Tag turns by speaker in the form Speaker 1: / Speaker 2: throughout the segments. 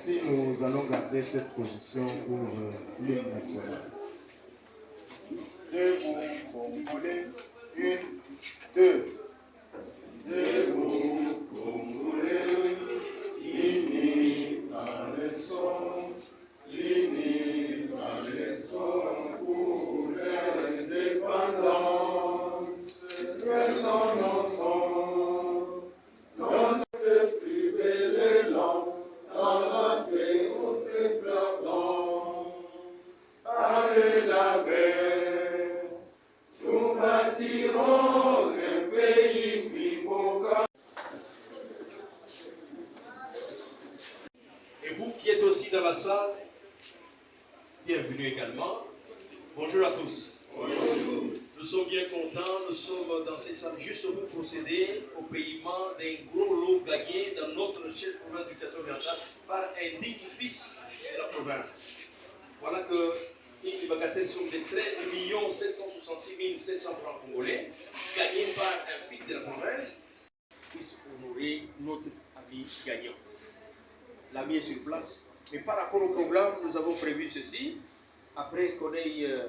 Speaker 1: Merci, nous allons garder cette position pour l'hymne national.
Speaker 2: Debout, Congolais, 1, 2. Debout, Congolais, unis par le son, unis par le son pour l'indépendance. Que son enfant, notre plus bel élan, dans la paix au peuple ardent. Allez la guerre, nous bâtirons un pays plus beau qu'un.
Speaker 3: Et vous qui êtes aussi dans la salle, bienvenue également. Bonjour à tous. Bonjour. Nous sommes bien contents, nous sommes dans cette salle juste pour procéder au paiement d'un gros lot gagné dans notre chef province d'éducation orientale par un digne fils de la province. Voilà que une bagatelle somme de 13 766 700 francs congolais gagnés par un fils de la province puisse honorer notre ami gagnant. L'ami est sur place. Mais par rapport au programme, nous avons prévu ceci. Après qu'on ait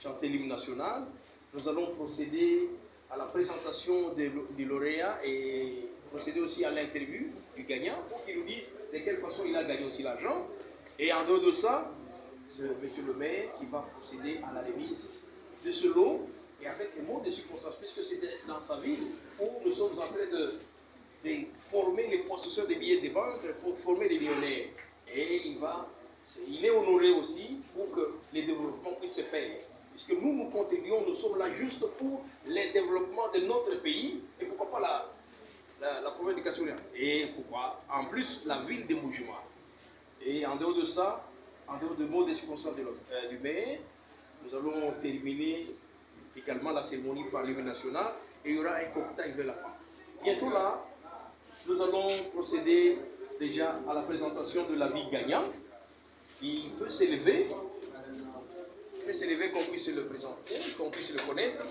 Speaker 3: chanté l'hymne national, nous allons procéder à la présentation du lauréat et procéder aussi à l'interview du gagnant pour qu'il nous dise de quelle façon il a gagné aussi l'argent. Et en dehors de ça, c'est monsieur le maire qui va procéder à la remise de ce lot et avec un mot de circonstance, puisque c'est dans sa ville où nous sommes en train de former les possesseurs des billets de banque pour former les millionnaires. Et il est honoré aussi pour que les développements puissent se faire. Puisque nous contribuons, nous sommes là juste pour le développement de notre pays et pourquoi pas la province d'éducation. Et pourquoi en plus la ville de Mbuji-Mayi. Et en dehors de ça, en dehors de mots de circonstance du maire, nous allons terminer également la cérémonie par l'hymne national et il y aura un cocktail vers la fin. Bientôt là, nous allons procéder déjà à la présentation de l'avis gagnant. Il peut s'élever, qu'on puisse le présenter, qu'on puisse le connaître.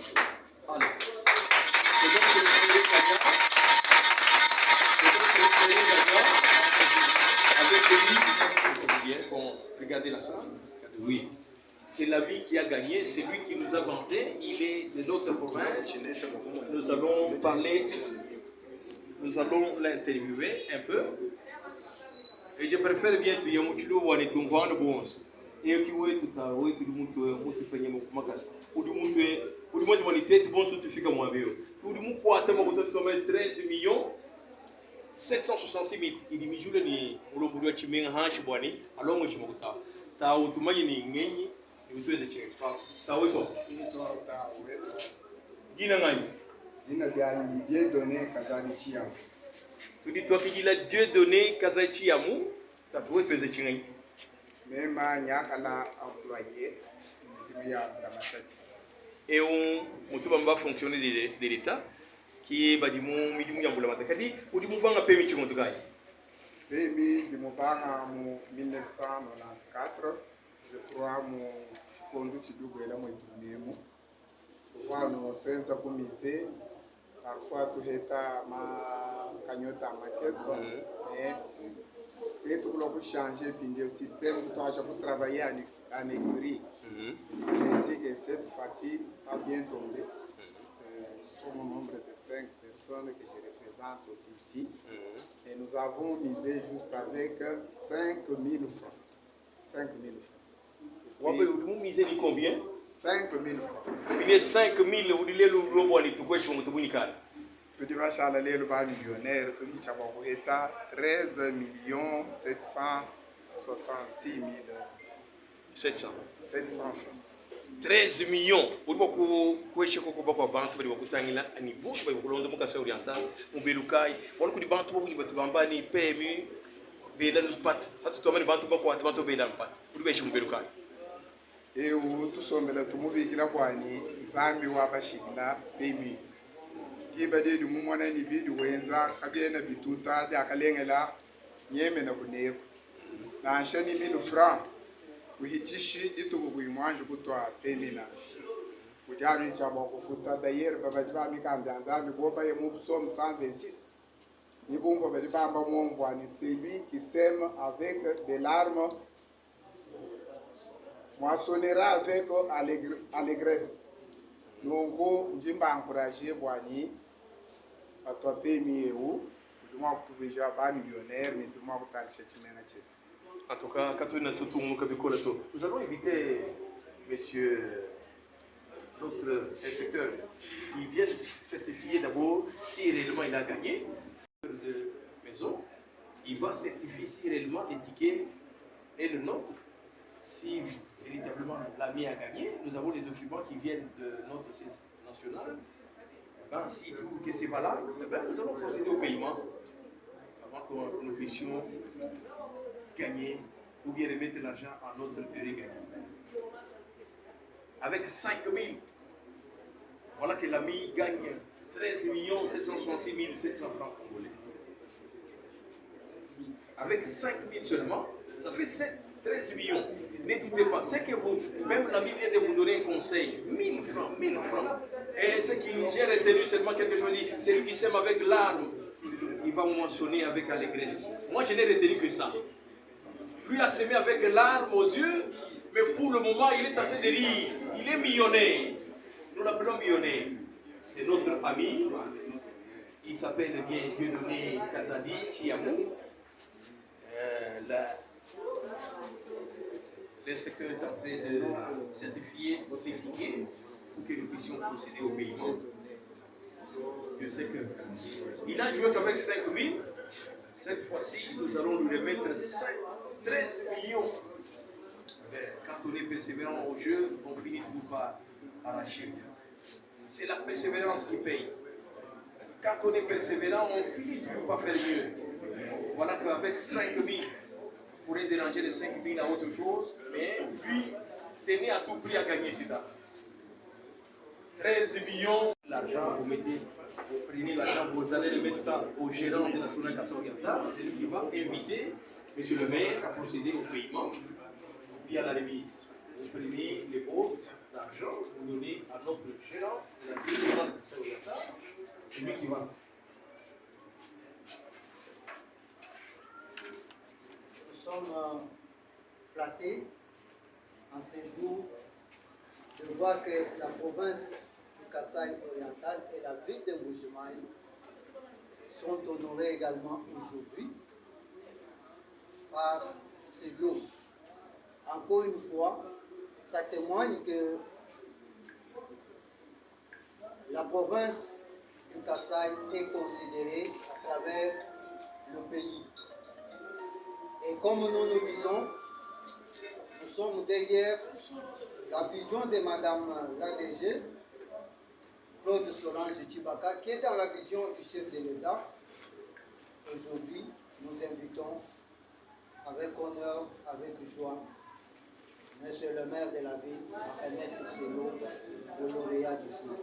Speaker 3: Alors, c'est donc le premier gagnant. Avec lui, bon, regardez la salle. Oui. C'est l'ami qui a gagné, c'est lui qui nous a vanté, il est de notre province. Nous allons parler, nous allons l'interviewer un peu. Et je préfère bien tu yamuchulu wane tungwana bons. Et qui ouais tout à ouais tout le monde penye makas. Ou du monde wani tête bon tout fika moi bio. Ou du monde quoi tellement que tu comme 13 millions 766 000. Il dit mijule ni ulombuliwa chimenga hanchi bwani alongo chimokuta. Ta utumaji ni ngenyi ni utwe de cheka. Ta weto. Dina ngani?
Speaker 4: Dina bya Dieu donné kazali chiamu.
Speaker 3: Tu dis toi qui dis la Dieu donné kazali chiamu, ta tu weto de chingai.
Speaker 4: Mema nyakala employé ya la matati.
Speaker 3: Et on mutuba mba fonctionner de l'état qui est badimu midimu ya mbula matakadi ou dimu banga permis chimoto gai.
Speaker 4: Permis dimu banga mu 1994 je crois mu chikondo chidugo ela mu itumemu. Wano tuenza kumize parfois tuheta ma kanyota makeso et tout le changer puis le système tout à pour travailler en écurie. C'est que cette fois-ci ça a bien tombé. Sur mon nombre de 5 personnes que je représente aussi ici. Et nous avons misé juste avec 5 000 francs. 5 000 francs.
Speaker 3: Vous misez combien?
Speaker 4: 5 000 francs.
Speaker 3: Il est 5 000, vous dites le robot, il est tout quoi, je vais vous dire.
Speaker 4: Tu dis, machallah, le bas millionnaire, tu dis, tu as 13 766 000.
Speaker 3: 700.
Speaker 4: 700 francs.
Speaker 3: 13 millions. Vous dites que vous avez beaucoup de banques, vous avez un niveau, vous avez un monde oriental, vous avez un banque, vous avez un banque, vous avez un banque, PMU, vous avez un banque, vous avez un banque, vous avez un banque, vous avez un banque.
Speaker 4: Et tout sommes là, tout le monde est là pour aller, Zambi ou Abashina, PMU. Qui va dire du moment où il vit du Wenza, Kabiena Bituta, Diakalengela, Yemen à Bonev. Dans chaque 1000 francs, vous hitichi, et tout vous mangez pour toi, PMU. Vous avez un d'ailleurs, Babajba, Mikandanza, mais vous avez un somme 126. C'est lui qui sème avec des larmes, moissonnera avec allégresse. Donc, je vais encourager Boigny à toi payer où. Je vais être millionnaire, mais je vais être
Speaker 3: En tout cas, nous allons inviter monsieur notre inspecteur qui vient certifier d'abord si réellement il a gagné de maison. Il va certifier si réellement les tickets est le nôtre. Si véritablement l'ami a gagné, nous avons les documents qui viennent de notre service national. S'il trouve que c'est valable, nous allons procéder au paiement avant que nous puissions gagner ou bien remettre l'argent à notre péril gagnant. Avec 5 000, voilà que l'ami gagne 13 766 700 francs congolais. Avec 5 000 seulement, ça fait 13 millions. Ne doutez pas, c'est que vous, même l'ami vient de vous donner un conseil, 1000 francs, 1000 francs. Et ce qui j'ai retenu seulement quelque chose, dit, c'est lui qui sème avec l'arme, il va moissonner avec allégresse. Moi, je n'ai retenu que ça. Lui a semé avec l'arme aux yeux, mais pour le moment, il est en train de rire. Il est millionnaire. Nous l'appelons millionnaire. C'est notre ami. Il s'appelle bien Dieudonné Kazadi Chiamou. L'inspecteur est en train de certifier votre ticket pour que nous puissions procéder au paiement. Je sais qu'il a joué qu'avec 5 000. Cette fois-ci, nous allons lui remettre 13 millions. Quand on est persévérant au jeu, on finit toujours par arracher. C'est la persévérance qui paye. Quand on est persévérant, on finit toujours par faire mieux. Voilà qu'avec 5 000, vous pourrez déranger les 5 000 à autre chose, mais lui, tenez à tout prix à gagner cela. 13 millions, l'argent, vous mettez, vous prenez l'argent, vous allez le mettre ça au gérant de la Sonacassa orientale, c'est lui qui va inviter M. le maire à procéder au paiement via la remise. Vous prenez les hôtes d'argent, vous donnez à notre gérant de la Sonacassa orientale, c'est lui qui va.
Speaker 5: Nous sommes flattés en ces jours de voir que la province du Kasaï oriental et la ville de Mbuji-Mayi sont honorés également aujourd'hui par ces lots. Encore une fois, ça témoigne que la province du Kasaï est considérée à travers le pays. Et comme nous nous disons, nous sommes derrière la vision de Madame l'ADG, Claude Solange Tchibaka, qui est dans la vision du chef de l'État. Aujourd'hui, nous invitons avec honneur, avec joie, Monsieur le maire de la ville à remettre ce lot au lauréat du jour.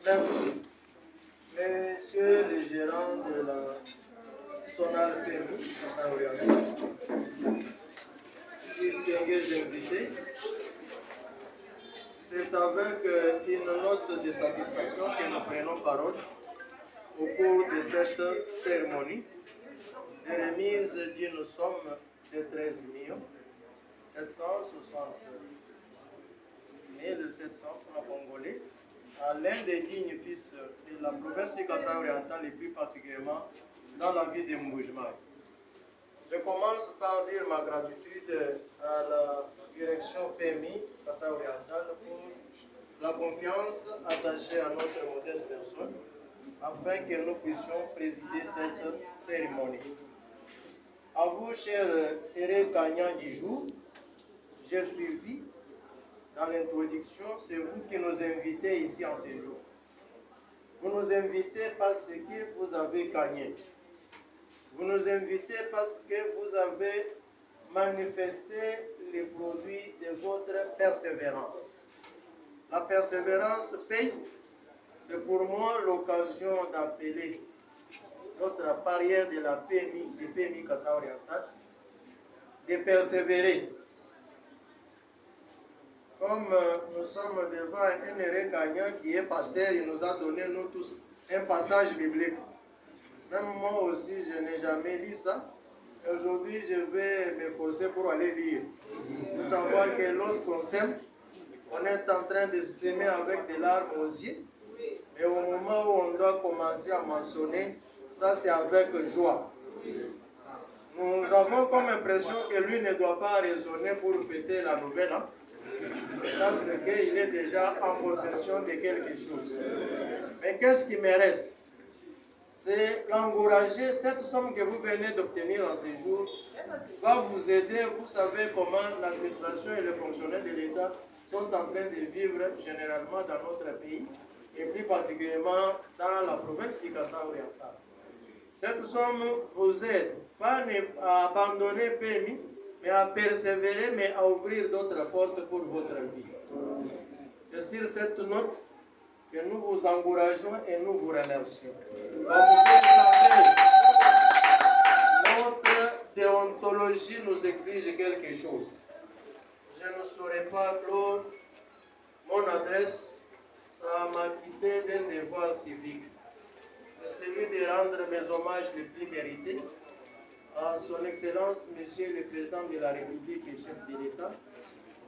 Speaker 1: Merci. Monsieur le gérant de la Sonal PMI, Kasaï oriental, distingués invités, c'est avec une note de satisfaction que nous prenons parole au cours de cette cérémonie de remise d'une somme de 13 760 700 francs congolais à l'un des dignes fils de la province du Kasaï oriental et plus particulièrement dans la ville de Mbuji-Mayi. Je commence par dire ma gratitude à la direction PMI Kasaï oriental pour la confiance attachée à notre modeste personne afin que nous puissions présider cette cérémonie. À vous, cher Thérèse Kagnan Dijou, j'ai suivi dans l'introduction, c'est vous qui nous invitez ici en séjour. Vous nous invitez parce que vous avez gagné. Vous nous invitez parce que vous avez manifester les produits de votre persévérance. La persévérance paye. C'est pour moi l'occasion d'appeler notre parière de la PMI, de PMI Kassa Oriental, de persévérer. Comme nous sommes devant un heureux gagnant qui est pasteur, il nous a donné, nous tous, un passage biblique. Même moi aussi, je n'ai jamais lu ça. Aujourd'hui, je vais m'efforcer pour aller lire. Il faut savoir que lorsqu'on s'aime, on est en train de s'aimer avec des larmes aux yeux. Mais au moment où on doit commencer à mentionner, ça c'est avec joie. Nous avons comme impression que lui ne doit pas raisonner pour fêter la nouvelle. Hein? Parce qu'il est déjà en possession de quelque chose. Mais qu'est-ce qui me reste? C'est l'encourager. Cette somme que vous venez d'obtenir en ces jours va vous aider. Vous savez comment l'administration et les fonctionnaires de l'État sont en train de vivre généralement dans notre pays et plus particulièrement dans la province du Kassa Oriental. Cette somme vous aide, pas à abandonner PMI, mais à persévérer, mais à ouvrir d'autres portes pour votre vie. C'est sur cette note que nous vous encourageons et nous vous remercions. Comme vous le savez, notre déontologie nous exige quelque chose. Je ne saurais pas clore mon adresse, ça m'a quitté d'un devoir civique. C'est celui de rendre mes hommages les plus mérités à son Excellence, Monsieur le Président de la République et chef de l'État.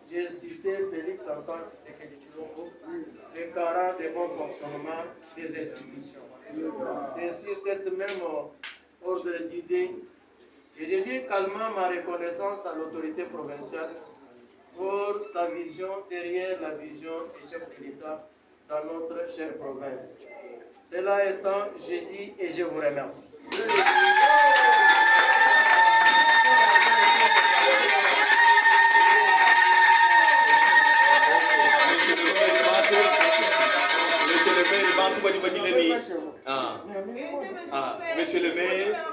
Speaker 1: J'ai cité Félix Antoine Tshisekedi Tshilombo, le garant de bon fonctionnement des institutions. C'est sur cette même ordre d'idée que je dis calmement ma reconnaissance à l'autorité provinciale pour sa vision derrière la vision du chef de l'État dans notre chère province. Cela étant, je dis et je vous remercie.
Speaker 3: Monsieur le maire.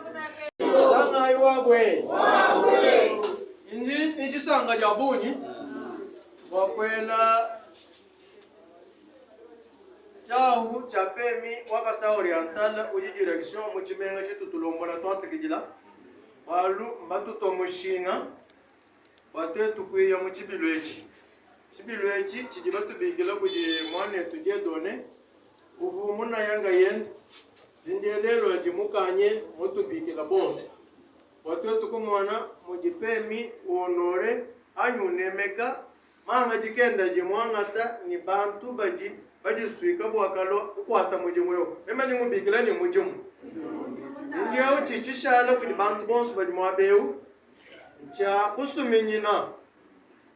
Speaker 1: Chahu chapemi wakasa oriental uji direction muchimenga chitutulombola twasikijila walu mbatuto mushinga watetu kwiya muchibilwechi chibilwechi chijibatu bigila kuji mwane tuje done uvu muna yanga yen ndindelelo jimukanye mutu bigila bonso watetu kumwana mujipemi honore anyunemeka manga jikenda jimwangata ni bantu baji suika bwakalo ukwata mujimu yo mema ni mubigila ni mujimu ndiyo chichishala kuni bantu bonso bajimwabeu cha kusuminyina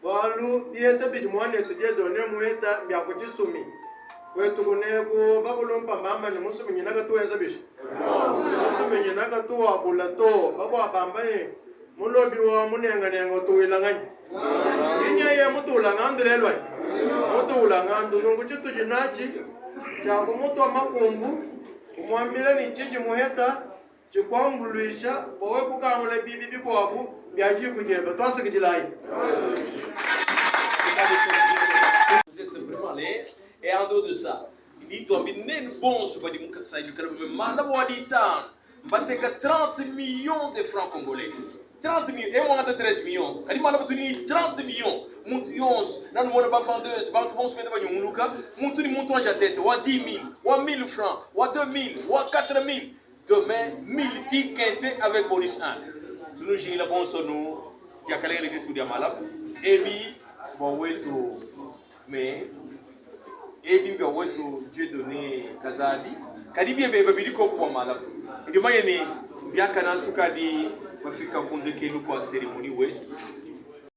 Speaker 1: walu dieta bijimwane tuje done mueta byakuchisumi kwetu kunego bakulompa mama ni musuminyina katuenza bisha musuminyina katuwa bulato bakwa bambaye mulobi wa munenganengo tuwilanganya inya ye mutulanga ndelelwa mutulanga ndungu chitu jinachi cha kumutu makumbu kumwambira ni chiji muheta chikwambuluisha bowe kukamule bibi bikwabu byaji kujeba twasikijilai.
Speaker 3: Vous êtes vraiment à l'aise. Et en dehors de ça, il dit toi mais bon ce pas du Mukasa du Kalabou Manabouadita bateka 30 millions de francs congolais. 30 millions, et moi on a 13 millions. Quand il m'a donné 30 millions, mon Dios, dans le monde pas vendeuse, bah tout le monde se met devant nous Luka, mon tout montant à tête, ou à 10 000, ou à 1000 francs, ou à 2000, ou à 4000. Demain, 1000 qui quinté avec bonus 1. Nous j'ai la bonne son nous, qui a calé les tout des malades, et puis bon ouais tout, mais et puis bon ouais tout Dieu donné Kazadi, kadi bien bébé bidi ko pour malade. Et demain il y a bien canal tout kadi. Mafika kunde kenu kwa ceremony we